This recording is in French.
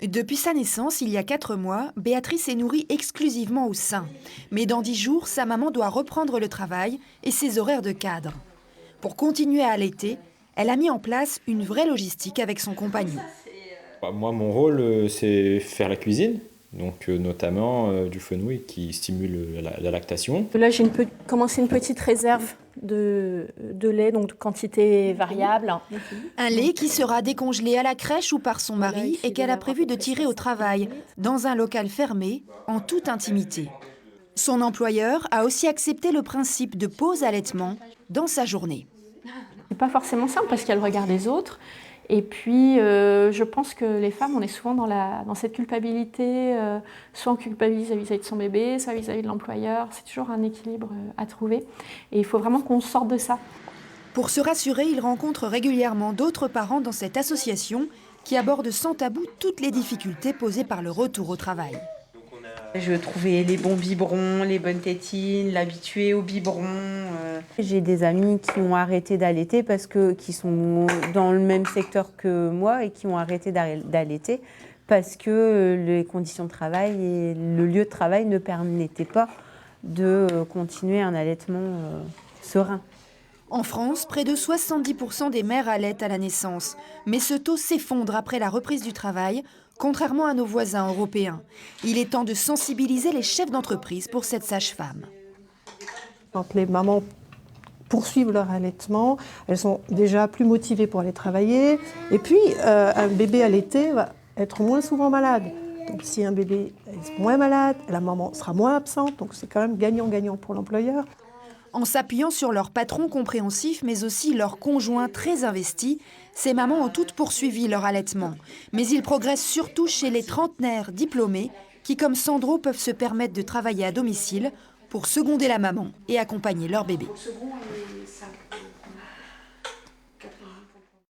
Depuis sa naissance, il y a 4 mois, Béatrice est nourrie exclusivement au sein. Mais dans 10 jours, sa maman doit reprendre le travail et ses horaires de cadre. Pour continuer à allaiter, elle a mis en place une vraie logistique avec son compagnon. Moi, mon rôle, c'est faire la cuisine, donc notamment du fenouil qui stimule la lactation. Là, j'ai commencé une petite réserve de lait, donc de quantité variable. Un lait qui sera décongelé à la crèche ou par son mari et qu'elle a prévu de tirer au travail, dans un local fermé, en toute intimité. Son employeur a aussi accepté le principe de pause allaitement dans sa journée. C'est pas forcément simple parce qu'il y a le regard des autres. Et puis, je pense que les femmes, on est souvent dans cette culpabilité, soit on culpabilise vis-à-vis de son bébé, soit vis-à-vis de l'employeur. C'est toujours un équilibre à trouver. Et il faut vraiment qu'on sorte de ça. Pour se rassurer, il rencontre régulièrement d'autres parents dans cette association qui aborde sans tabou toutes les difficultés posées par le retour au travail. Je trouvais les bons biberons, les bonnes tétines, l'habituer au biberon. J'ai des amis qui ont arrêté d'allaiter qui sont dans le même secteur que moi et qui ont arrêté d'allaiter parce que les conditions de travail et le lieu de travail ne permettaient pas de continuer un allaitement serein. En France, près de 70% des mères allaitent à la naissance. Mais ce taux s'effondre après la reprise du travail, contrairement à nos voisins européens. Il est temps de sensibiliser les chefs d'entreprise pour cette sage-femme. Quand les mamans poursuivent leur allaitement, elles sont déjà plus motivées pour aller travailler. Et puis, un bébé allaité va être moins souvent malade. Donc, si un bébé est moins malade, la maman sera moins absente. Donc, c'est quand même gagnant-gagnant pour l'employeur. En s'appuyant sur leur patron compréhensif, mais aussi leur conjoint très investi, ces mamans ont toutes poursuivi leur allaitement. Mais ils progressent surtout chez les trentenaires diplômés qui, comme Sandro, peuvent se permettre de travailler à domicile pour seconder la maman et accompagner leur bébé.